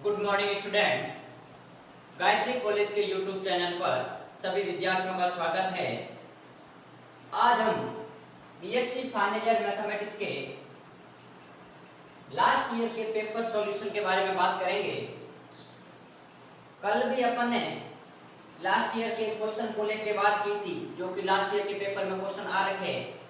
Good morning student. Gayatri college के YouTube channel पर सभी विद्यार्थियों का स्वागत है। आज हम बीएससी फाइनल ईयर मैथमेटिक्स के लास्ट ईयर के पेपर सॉल्यूशन के बारे में बात करेंगे। कल भी अपन ने लास्ट ईयर के क्वेश्चन को लेकर बात की थी, जो कि लास्ट ईयर के पेपर में क्वेश्चन आ रखे हैं।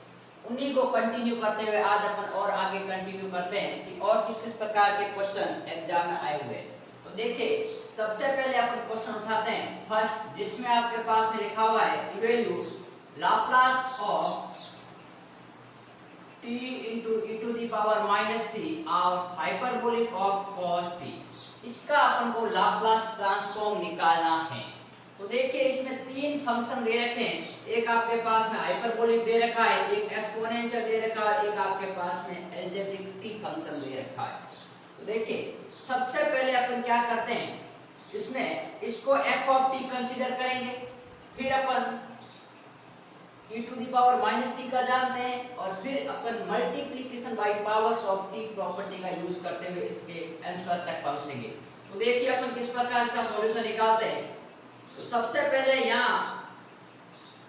उन्हीं को कंटिन्यू करते हुए आज अपन और आगे कंटिन्यू करते हैं कि और किस प्रकार के क्वेश्चन एग्जाम में आए हुए। तो देखिए, सबसे पहले अपन क्वेश्चन उठाते हैं फर्स्ट, जिसमें आपके पास में लिखा हुआ है evaluate Laplace of t into e to the power minus t of hyperbolic of cos t। इसका अपन को लाप्लास ट्रांसफॉर्म निकालना है। तो देखिए, इसमें तीन फंक्शन दे रखे हैं। एक आपके पास में हाइपरबोलिक दे रखा है, एक एक्सपोनेंशियल दे रखा है, एक आपके पास में अलजेब्रिक t फंक्शन दे रखा है। तो देखिए, सबसे पहले अपन क्या करते हैं, इसमें इसको f ऑफ t कंसीडर करेंगे, फिर अपन e to the power minus t का जानते हैं, और फिर अपन multiplication by powers of t property का यूज करते हुए इसके आंसर तक पहुंचेंगे। तो देखिए, अपन किस प्रकार इसका सॉल्यूशन निकालते हैं। तो सबसे पहले यहाँ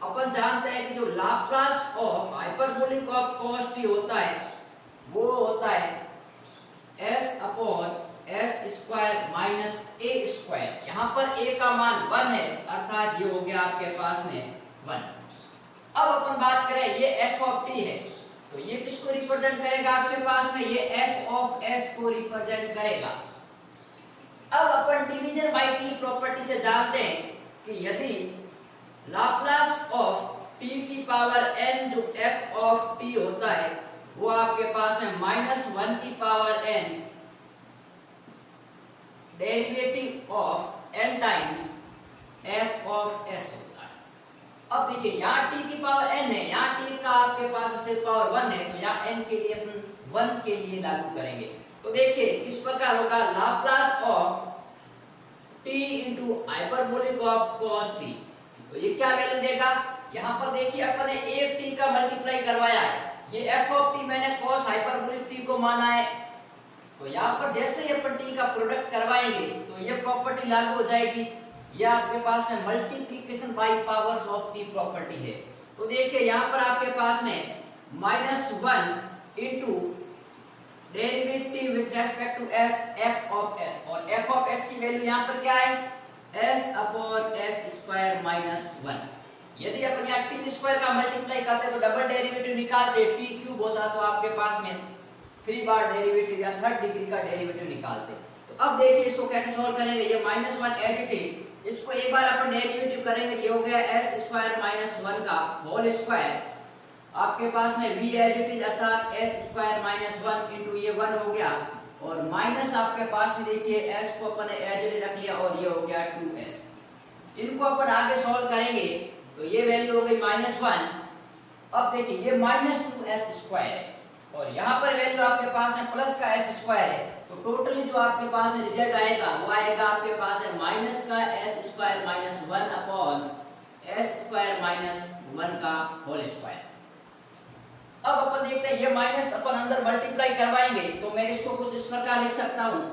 अपन जानते हैं कि जो Laplace of hyperbolic of cos t होता है वो होता है s upon s square minus a square. यहाँ पर a का मान 1 है, अर्थात ये हो गया आपके पास में 1। अब अपन बात करें, ये f ऑफ t है, तो ये किसको रिप्रेजेंट करेगा आपके पास में, ये f ऑफ s को रिप्रेजेंट करेगा। अब अपन डिवीजन बाय t प्रॉपर्टी से जानते हैं कि यदि लाप्लास ऑफ t की पावर n जो f ऑफ t होता है वो आपके पास में -1 की power n derivative of n times f of s होता है। अब देखिए, यहाँ t की पावर n है, यहाँ t का आपके पास सिर्फ पावर 1 है, तो यहाँ n के लिए अपन 1 के लिए लागू करेंगे। तो देखिए किस प्रकार होगा, Laplace of t into hyperbolic of cos t। तो ये क्या वैल्यू देगा, यहाँ पर देखिए अपन ने एक t का मल्टीप्लाई करवाया है, ये f ऑफ t मैंने cos हाइपरबोलिक t को माना है। तो यहाँ पर जैसे ही अपन t का प्रोडक्ट करवाएंगे तो ये प्रॉपर्टी लागू हो जाएगी। ये आपके पास में multiplication by powers of t property है। तो देखिए, यहाँ पर आपके पास में -1 into derivative with respect to s f of s, और f ऑफ s की वैल्यू यहाँ पर क्या है, s upon s square minus 1। यदि अपन यहाँ t स्क्वायर का मल्टीप्लाई करते तो डबल डेरिवेटिव निकालते, t क्यूब होता तो आपके पास में 3 बार डेरिवेटिव या थर्ड डिग्री का डेरिवेटिव निकालते। तो अब देखिए इसको कैसे सॉल्व करेंगे, ये -1 एज इट इज, इसको एक बार अपन डेरिवेटिव करेंगे, ये हो गया s स्क्वायर माइनस 1 का होल स्क्वायर, आपके पास में v एज इट इज अर्थात s स्क्वायर माइनस 1 इंटू ये 1 हो गया, और माइनस आपके पास में देखिए s को अपन एज इट इज रख लिया और ये हो गया 2s। इनको अपन आगे सॉल्व करेंगे तो ये वैल्यू हो गई -1। अब देखिए ये -2s स्क्वायर है, और यहाँ पर वैल्यू आपके पास में प्लस का s स्क्वायर है, तो टोटली जो आपके पास में रिजल्ट आएगा वो आएगा आपके पास है माइनस का s square minus 1 upon s square minus 1 का होल स्क्वायर। अब अपन देखते हैं, ये माइनस अपन अंदर मल्टीप्लाई करवाएंगे तो मैं इसको कुछ इस प्रकार लिख सकता हूँ,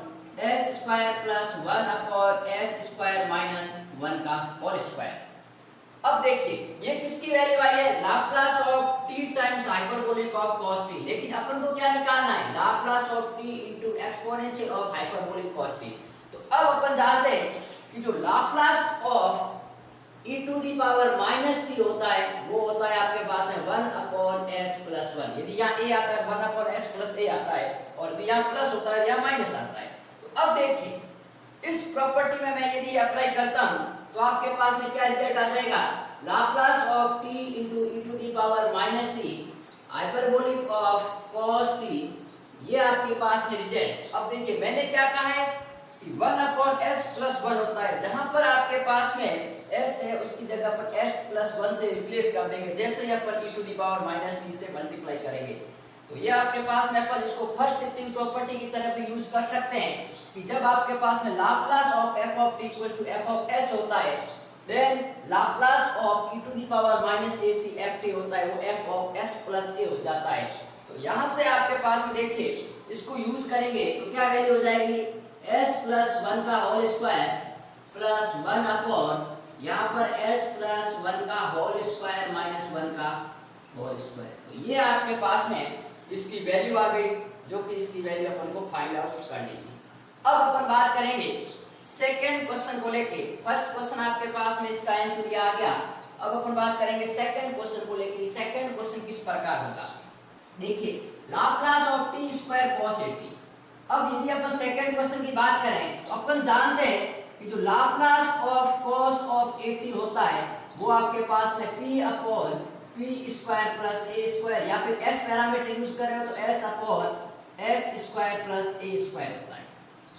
s square plus 1 upon s square minus 1 का होल स्क्वायर। अब देखिए ये किसकी वैल्यू आई है, Laplace of t times hyperbolic of cos t। लेकिन अपन को क्या निकालना है, Laplace of t into exponential of hyperbolic cos t। तो अब अपन जानते हैं कि जो Laplace of e to the power minus t होता है वो होता है आपके पास है 1 अपॉन s प्लस 1। यदि यहाँ a आता है 1 अपॉन s प्लस a आता है, और यहाँ प्लस होता है या माइनस आता है। तो अब देखिए इस प्रॉपर्टी में मैं यदि अप्लाई करता हूँ तो आपके पास में क्या रिजल्ट आ जाएगा, Laplace of t into e to the power minus t hyperbolic of cos t, ये आपके पास में रिजल्ट। अब देखिए मैंने क्या कहा है कि 1 अपॉन s प्लस 1 होता है, जहां पर आपके पास में s है उसकी जगह पर s प्लस 1 से रिप्लेस कर देंगे, जैसे ही अपन e to the power minus t से मल्टीप्लाई करेंगे। तो ये आपके पास में अपन इसको फर्स्ट शिफ्टिंग प्रॉपर्टी की तरह भी यूज कर सकते हैं कि जब आपके पास में Laplace of f of t equal to f of s होता है, then Laplace of e to the power minus a t f t होता है, वो f of s plus a हो जाता है। तो यहाँ से आपके पास में देखिए इसको यूज करेंगे तो क्या वैल्यू हो जाएगी, s प्लस 1 का होल स्क्वायर प्लस 1 अपॉन यहाँ पर s प्लस 1 का होल स्क्वायर माइनस 1 का होल स्क्वायर। तो ये आपके पास में इसकी वैल्यू आ गई, जो कि इसकी वैल्यू अपन को फाइंड आउट करनी थी। अब अपन बात करेंगे सेकंड क्वेश्चन को लेके। फर्स्ट क्वेश्चन आपके पास में इसका आंसर ये आ गया। अब अपन बात करेंगे सेकंड क्वेश्चन को लेके। सेकंड क्वेश्चन किस प्रकार होगा, देखिए Laplace of t square cos 80। अब यदि अपन सेकंड क्वेश्चन की बात करें तो अपन जानते हैं कि जो लाप्लास ऑफ cos ऑफ 80 होता है वो आपके पास में p upon p square plus a square, या फिर s पैरामीटर यूज कर रहे हो तो s upon s square plus a square होता है।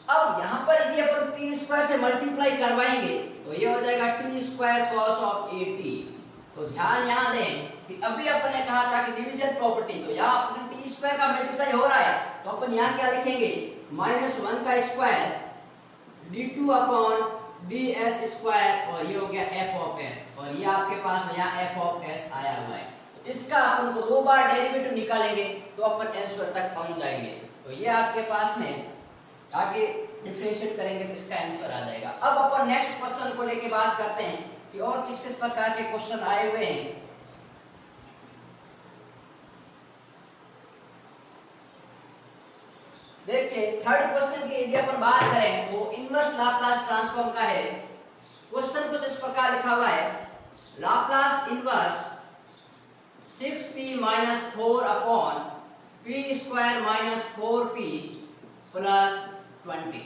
अब यहाँ पर यदि अपन t स्क्वायर से मल्टीप्लाई करवाएंगे तो ये हो जाएगा t स्क्वायर cos ऑफ 80। तो ध्यान यहाँ दें कि अभी अपन ने कहा था कि डिवीजन प्रॉपर्टी, तो यहाँ अपन t स्क्वायर का मल्टीप्लाई हो रहा है तो अपन यहाँ क्या लिखेंगे -1 का square d2 upon ds square, और ये हो गया f ऑफ s, और ये आपके पास में यहाँ f ऑफ s आया हुआ है। तो इसका अपन को दो बार डेरिवेटिव निकालेंगे तो अपन आंसर तक पहुंच जाएंगे। तो ये आपके पास में आगे डिफरेंशिएट करेंगे तो इसका आंसर आ जाएगा। अब अपन नेक्स्ट क्वेश्चन को लेके बात करते हैं कि और किस किस प्रकार के क्वेश्चन आए हुए हैं। देखिए थर्ड क्वेश्चन की यदि अपन बात करें तो इनवर्स लाप्लास ट्रांसफॉर्म का है। क्वेश्चन कुछ इस प्रकार लिखा हुआ है, Laplace inverse 6p minus 4 upon p square minus 4p plus 20।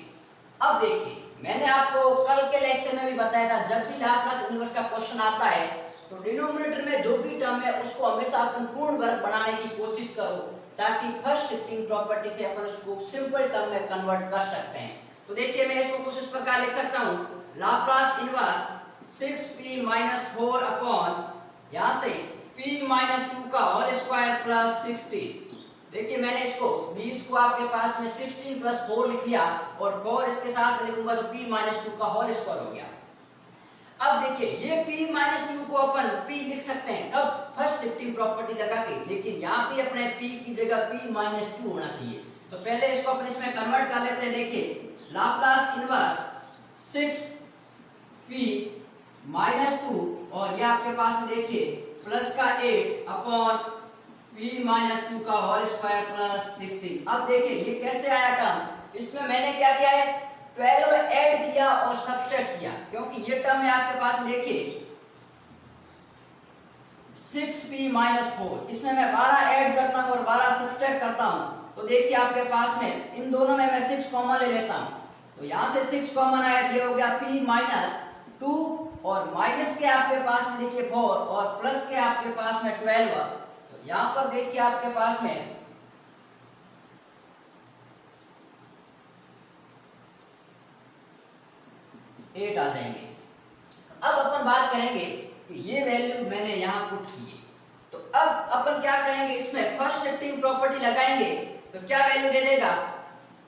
अब देखिए मैंने आपको कल के लेक्चर में भी बताया था, जब भी लाप्लास इनवर्स का क्वेश्चन आता है तो डिनोमिनेटर में जो भी टर्म है उसको हमेशा अपन पूर्ण वर्ग बनाने की कोशिश करो, ताकि फर्स्ट शिफ्टिंग प्रॉपर्टी से अपन उसको सिंपल टर्म में कन्वर्ट कर सकते हैं। तो देखिए मैं इसको कुछ इस प्रकार लिख सकता हूँ, Laplace inverse 6p minus 4 upon यहाँ से p माइनस 2 का होल स्क्वायर प्लस 60। देखिए मैंने इसको 20 को आपके पास में 16 प्लस 4 लिख लिया और 4 इसके साथ में लिखूंगा तो p माइनस 2 का होल स्क्वायर हो गया। अब देखिए ये p माइनस 2 को अपन p लिख सकते हैं तब फर्स्ट शिफ्टिंग प्रॉपर्टी लगा के, लेकिन यहाँ पे अपने p की जगह p माइनस 2 होना चाहिए। तो पहले इसको अपन इसमें कन्वर्ट कर लेते हैं। देखिए लाप्लास इनवर्स 6p माइनस 2 और ये आपके पास में देखिए प्लस का 8 अपॉन p माइनस 2 का होल स्क्वायर प्लस 16। अब देखिए ये कैसे आया टर्म, इसमें मैंने क्या किया है 12 ऐड किया और सबट्रैक्ट किया, क्योंकि ये टर्म है आपके पास में देखिए 6p माइनस 4, इसमें मैं 12 ऐड करता हूँ और 12 सबट्रैक्ट करता हूँ। तो देखिए आपके पास में इन दोनों में मैं 6 कॉमन ले लेता हूँ, तो यहाँ से 6 कॉमन आया, ये हो गया p माइनस 2 और माइनस के आपके पास में देखिए 4 और प्लस के आपके पास में 12। तो यहाँ पर देखिए आपके पास में एट आ जाएंगे। अब अपन बात करेंगे कि ये वैल्यू मैंने यहाँ पुट की है, तो अब अपन क्या करेंगे इसमें फर्स्ट शिफ्टिंग प्रॉपर्टी लगाएंगे तो क्या वैल्यू दे देगा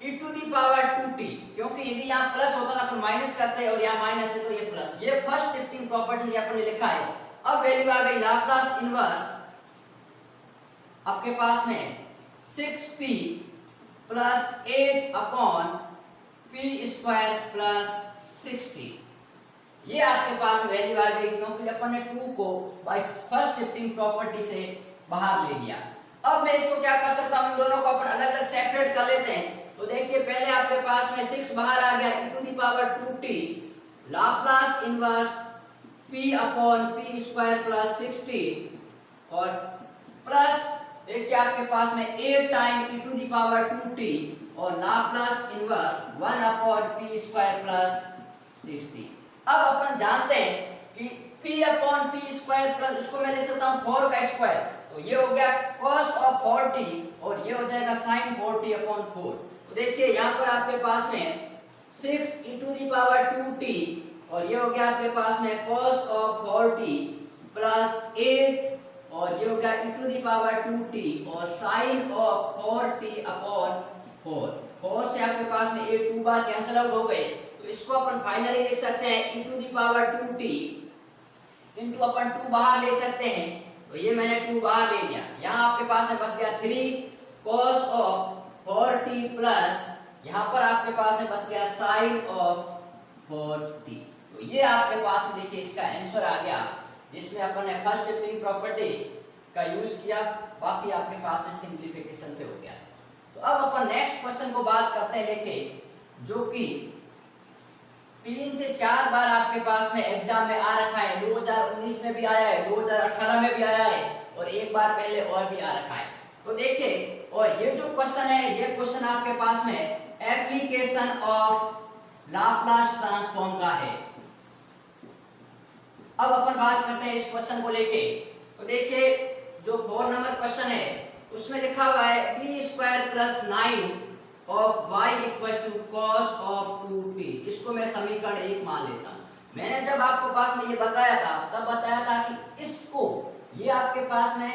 e to the power 2t, क्योंकि यदि यहाँ प्लस होता तो अपन माइनस करते हैं और यहाँ माइनस है तो ये प्लस, ये फर्स्ट शिफ्टिंग प्रॉपर्टी अपन ने लिखा है। अब वैल्यू आ गई लाप्लास इनवर्स आपके पास में 6p plus 8 upon p square plus 60। ये आपके पास वैल्यू आ गई, क्योंकि अपन ने 2 को बाय फर्स्ट शिफ्टिंग प्रॉपर्टी से बाहर ले लिया। अब मैं इसको क्या कर सकता हूँ, इन दोनों को अपन अलग अलग सेपरेट कर लेते हैं। तो देखिए पहले आपके पास में 6 बाहर आ गया e to the power 2t Laplace inverse p upon p square plus 60 और प्लस देखिए आपके पास में 8 time e to the power 2t और Laplace inverse 1 upon p square plus 60। अब अपन जानते हैं कि p upon p square plus उसको मैं लिख सकता हूँ 4 का स्क्वायर, तो ये हो गया cos ऑफ 40 और ये हो जाएगा sin 40 अपॉन 4। तो देखिए यहाँ पर आपके पास में 6 e to the power 2t और ये हो गया आपके पास में cos ऑफ 40 प्लस 8 और ये हो गया e to the power 2t और sin ऑफ 40 अपॉन 4। 4 से आपके पास में 8 2 बार कैंसिल आउट हो गए, तो इसको अपन फाइनली लिख सकते हैं e to the power 2t into अपन 2 बाहर ले सकते हैं, तो ये मैंने 2 बाहर ले लिया। यहाँ आपके पास में बच गया 3 cos ऑफ 40 प्लस यहाँ पर आपके पास है बस गया साइन ऑफ 4t। तो ये आपके पास में देखिए इसका आंसर आ गया, जिसमें अपन ने फर्स्ट शिफ्टिंग प्रॉपर्टी का यूज किया, बाकी आपके पास में सिंप्लीफिकेशन से हो गया। तो अब अपन नेक्स्ट क्वेश्चन को बात करते हैं लेके, जो कि 3 से 4 बार आपके पास में एग्जाम में आ रखा है। 2019 में भी आया है, 2018 में भी आया है और एक बार पहले और भी आ रखा है। तो देखिए, और ये जो क्वेश्चन है, ये क्वेश्चन आपके पास में एप्लीकेशन ऑफ लाप्लास ट्रांसफॉर्म का है। अब अपन बात करते हैं इस क्वेश्चन को लेके। तो देखिए, जो 4 नंबर क्वेश्चन है उसमें लिखा हुआ है b square plus 9 of y equal to cos of 2t। इसको मैं समीकरण 1 मान लेता हूं। मैंने जब आपको पास में ये बताया था, तब बताया था कि इसको, ये आपके पास में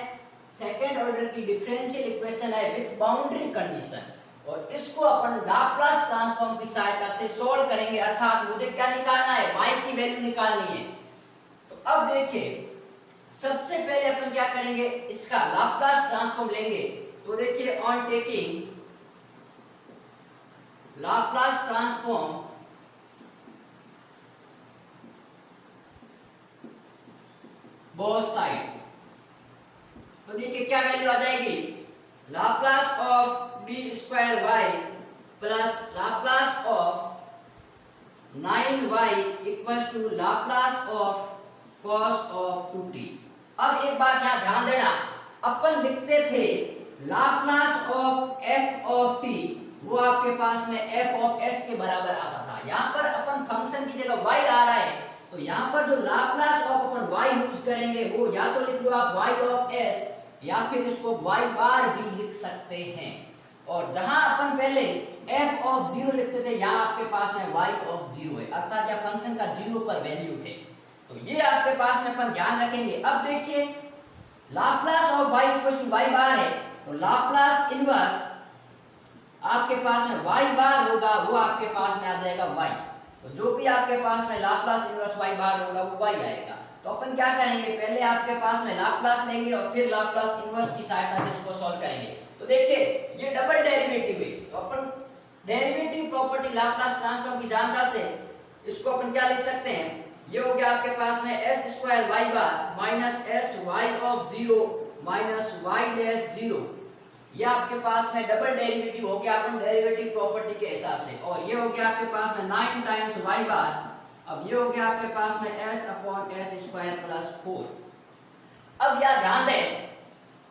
सेकंड ऑर्डर की डिफरेंशियल इक्वेशन है विद बाउंड्री कंडीशन, और इसको अपन लाप्लास ट्रांसफॉर्म की सहायता से सॉल्व करेंगे। अर्थात मुझे क्या निकालना है, y की वैल्यू निकालनी है। तो अब देखिए, सबसे पहले अपन क्या करेंगे, इसका लाप्लास ट्रांसफॉर्म लेंगे। तो देखिए, on taking Laplace transform both side, तो देखिए क्या वैल्यू आ जाएगी, Laplace of b square y plus Laplace of 9y equals to Laplace of cos of 2t। अब एक बात यहाँ ध्यान देना, अपन लिखते थे Laplace of f of t, वो आपके पास में f ऑफ s के बराबर आता था। यहाँ पर अपन फंक्शन की जगह y आ रहा है, तो यहाँ पर जो Laplace of upon y use करेंगे वो या तो लिख लो आप y ऑफ s, या फिर इसको y बार भी लिख सकते हैं। और जहां अपन पहले f ऑफ 0 लिखते थे, यहाँ आपके पास में y ऑफ 0 है, अर्थात यह फंक्शन का 0 पर वैल्यू है। तो ये आपके पास में अपन ध्यान रखेंगे। अब देखिए, Laplace of y equal to y bar है, तो लाप्लास इनवर्स आपके पास में y बार होगा, वो आपके पास में आ जाएगा y। तो जो भी आपके पास में लाप्लास इनवर्स y बार होगा वो y आएगा। तो अपन क्या करेंगे, पहले आपके पास में लाप्लास लेंगे और फिर लाप्लास इनवर्स की सहायता से इसको सॉल्व करेंगे। तो देखिए, ये डबल डेरिवेटिव है, तो अपन डेरिवेटिव प्रॉपर्टी लाप्लास ट्रांसफॉर्म की जानता से इसको अपन क्या लिख सकते हैं, ये हो गया आपके पास में s square y bar minus s y of 0 minus y dash 0। ये आपके पास में डबल डेरिवेटिव हो गया अपन डेरिवेटिव प्रॉपर्टी के हिसाब से, और ये हो गया आपके पास में 9 टाइम्स y बार। अब ये हो गया आपके पास में s upon s square plus 4। अब यह ध्यान दें,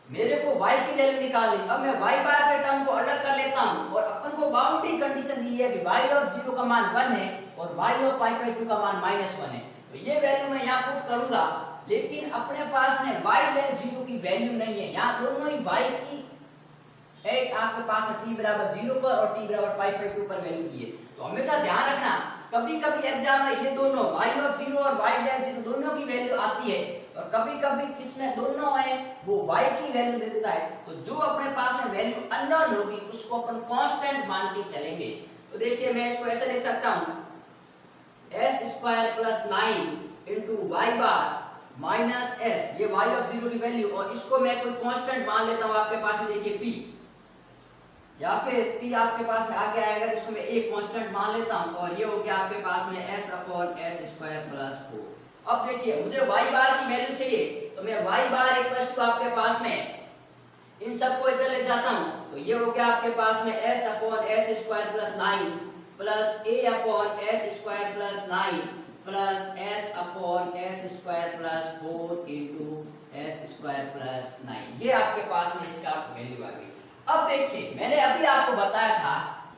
मेरे को y की वैल्यू निकालनी, अब मैं y बार के टर्म को अलग कर लेता हूं, और अपन को बाउंड्री कंडीशन दी है कि y ऑफ 0 का मान 1 है और y ऑफ π/2 का मान -1 है। तो ये वैल्यू मैं यहाँ पुट करूंगा, लेकिन अपने पास में y डैश 0 की वैल्यू नहीं है। यहाँ दोनों ही y की एक आपके पास में t बराबर 0 पर और t बराबर π/2 पर वैल्यू दी है। तो हमेशा ध्यान रखना, कभी कभी एग्जाम में ये दोनों y ऑफ 0 और y डैश 0 दोनों की वैल्यू आती है, और कभी कभी किसमें दोनों है वो y की वैल्यू दे देता है। तो जो अपने पास में वैल्यू अननोन होगी उसको अपन कांस्टेंट मान के चलेंगे। तो देखिए, मैं इसको ऐसे लिख सकता हूं, s square plus 9 into y बार माइनस s, ये y ऑफ 0 की वैल्यू, और इसको मैं कोई कांस्टेंट मान लेता हूं आपके पास में, देखिए p, या फिर p आपके पास में आगे आएगा, इसको मैं एक कांस्टेंट मान लेता हूं, और ये हो गया आपके पास में s upon s square plus 4। अब देखिए, मुझे y बार की वैल्यू चाहिए, तो मैं y बार इक्वल टू आपके पास में इन सबको इधर ले जाता हूं, तो ये हो गया आपके पास में s upon s square plus 9 plus a upon s square plus 9 plus s upon s square plus 4 into s square plus 9। ये आपके पास में इसका वैल्यू आ गई। अब देखिए, मैंने अभी आपको बताया था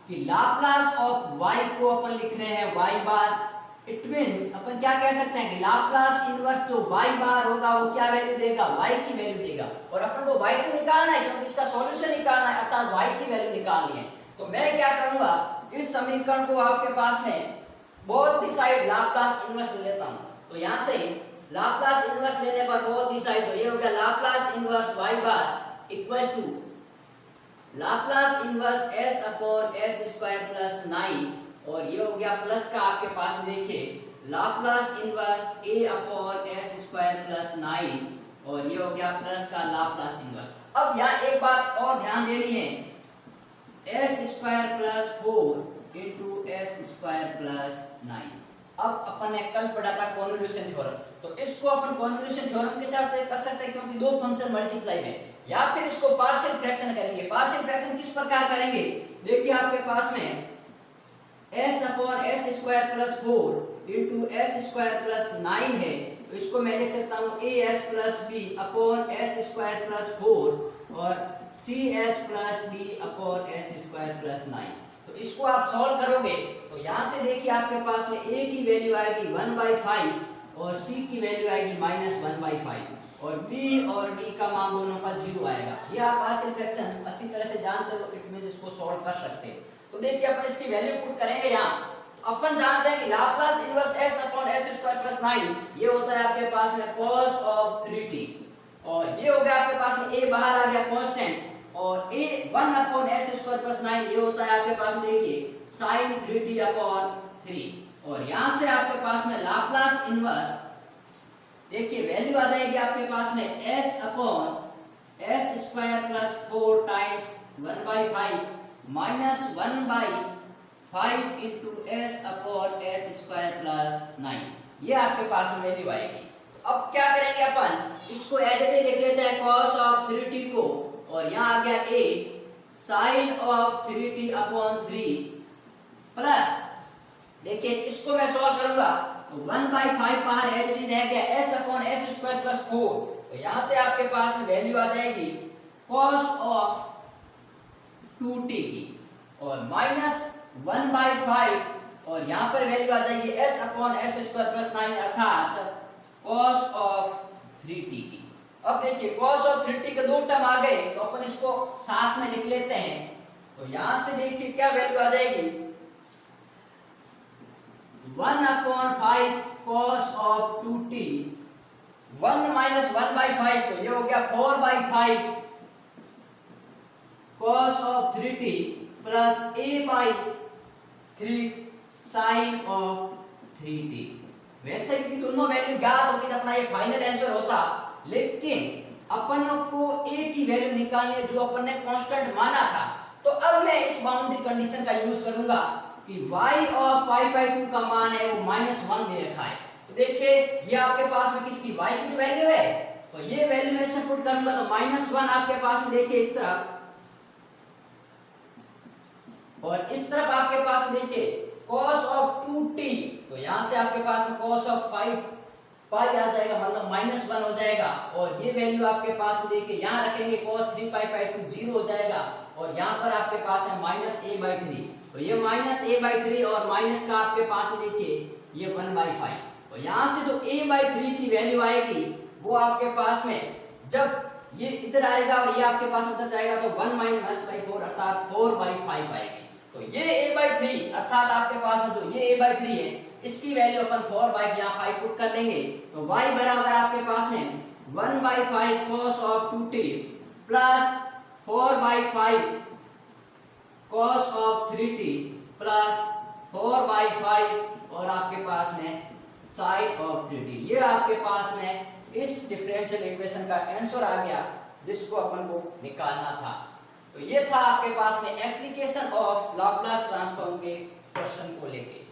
कि लाप्लास ऑफ y को अपन लिख रहे हैं y बार, इट मींस अपन क्या कह सकते हैं कि लाप्लास इनवर्स जो y बार होगा वो क्या वैल्यू देगा, y की वैल्यू देगा, और अपन को y तो निकालना है क्योंकि इसका सॉल्यूशन निकालना है, अर्थात y की वैल्यू निकालनी है। तो मैं क्या करूंगा, इस समीकरण को आपके पास में both the side Laplace inverse ले लेता हूं। तो यहां से लाप्लास इनवर्स लेने पर बोथ द साइड, तो ये हो गया Laplace inverse y bar equals to Laplace inverse s upon s square plus 9, और ये हो गया प्लस का आपके पास में देखिए Laplace inverse a upon s square plus 9, और ये हो गया प्लस का लाप्लास इनवर्स। अब यहाँ एक बात और ध्यान देनी है S square plus 4 into S square plus 9। अब अपन ने कल पढ़ा था कॉन्वोल्यूशन थ्योरम, तो इसको अपन कॉन्वोल्यूशन थ्योरम के साथ कर सकते हैं क्योंकि दो फंक्शन मल्टीप्लाई में, या फिर इसको पार्शियल फ्रैक्शन करेंगे। पार्शियल फ्रैक्शन किस प्रकार करेंगे, देखिए आपके पास में s upon S square plus 4 into S square plus 9 है, तो इसको मैं लिख सकता हूँ A S plus B upon S square plus 4 और C S plus D upon S square plus 9। तो इसको आप सॉल्व करोगे तो यहाँ से देखिए आपके पास में a की वैल्यू आएगी 1/5 और c की वैल्यू आएगी -1/5 और b और d का मान दोनों का 0 आएगा। ये आप पार्शियल फ्रैक्शन अच्छी तरह से जानते हो, इट मींस इसको सॉल्व कर सकते हैं। तो देखिए अपन इसकी वैल्यू पुट करेंगे यहाँ। अपन जानते हैं कि Laplace inverse s upon s square plus 9 ये होता है आपके पास में cos ऑफ 3t, और ये हो गया आपके पास में a बाहर आ गया कांस्टेंट, और a 1 upon s square plus 9 ये होता है आपके पास में देखिए sin 3t अपॉन 3, और यहां से आपके पास में लाप्लास इनवर्स देखिए वैल्यू आ जाएगी आपके पास में s upon s square plus 4 times 1/5 minus 1/5 into s upon s square plus 9, ये आपके पास में वैल्यू आएगी। अब क्या करेंगे अपन, इसको एज इट इज लिख लेते हैं cos ऑफ 3t को, और यहाँ आ गया a sin of 3t upon 3 plus देखिए इसको मैं सॉल्व करूंगा तो 1/5 बाहर एज इट इज रह गया s upon s square plus 4, तो यहाँ से आपके पास में वैल्यू आ जाएगी cos ऑफ 2t की और माइनस 1/5 और यहाँ पर वैल्यू आ जाएगी s upon s square plus 9 अर्थात cos ऑफ 3t की। अब देखिए cos ऑफ 3t के दो टर्म आ गए तो अपन इसको साथ में लिख लेते हैं, तो यहां से देखिए क्या वैल्यू आ जाएगी 1/5 cos ऑफ 2t, 1 माइनस 1/5 तो ये हो गया 4/5 cos of 3t plus a/3 sin of 3t। वैसे कि दोनों वैल्यू ज्ञात होती तो अपना ये फाइनल आंसर होता, लेकिन अपन को a की वैल्यू निकालनी है जो अपन ने कांस्टेंट माना था। तो अब मैं इस बाउंड्री कंडीशन का यूज करूंगा कि y ऑफ π/2 का मान है वो -1 दे रखा है। तो देखिए ये आपके पास में किसकी y की जो वैल्यू है, तो ये वैल्यू मैं इसमें पुट करूंगा तो -1 आपके पास में देखिए इस तरफ, और इस तरफ आपके पास में देखिए cos ऑफ 2t, तो यहां से आपके पास में cos ऑफ 5 पाई आ जाएगा मतलब -1 हो जाएगा, और ये वैल्यू आपके पास में देखिए यहां रखेंगे cos 3π/2 0 हो जाएगा, और यहां पर आपके पास है -a/3, तो ये -a/3 और माइनस का आपके पास में देखिए ये 1/5, तो यहां से जो a/3 की वैल्यू आएगी वो आपके पास में जब ये इधर आएगा और ये आपके पास उधर जाएगा तो 1 - 4 अर्थात 4/5 आएगी। तो ये a/3 अर्थात आपके पास में जो ये a/3 है इसकी वैल्यू अपन 4/5 यहाँ 5 पुट कर लेंगे, तो y बराबर आपके पास में 1/5 cos of 2t plus 4/5 cos of 3t plus 4/5 और आपके पास में sin ऑफ 3t। ये आपके पास में इस डिफरेंशियल इक्वेशन का आंसर आ गया जिसको अपन को निकालना था। तो ये था आपके पास में एप्लीकेशन ऑफ लाप्लास ट्रांसफॉर्म के क्वेश्चन को लेके।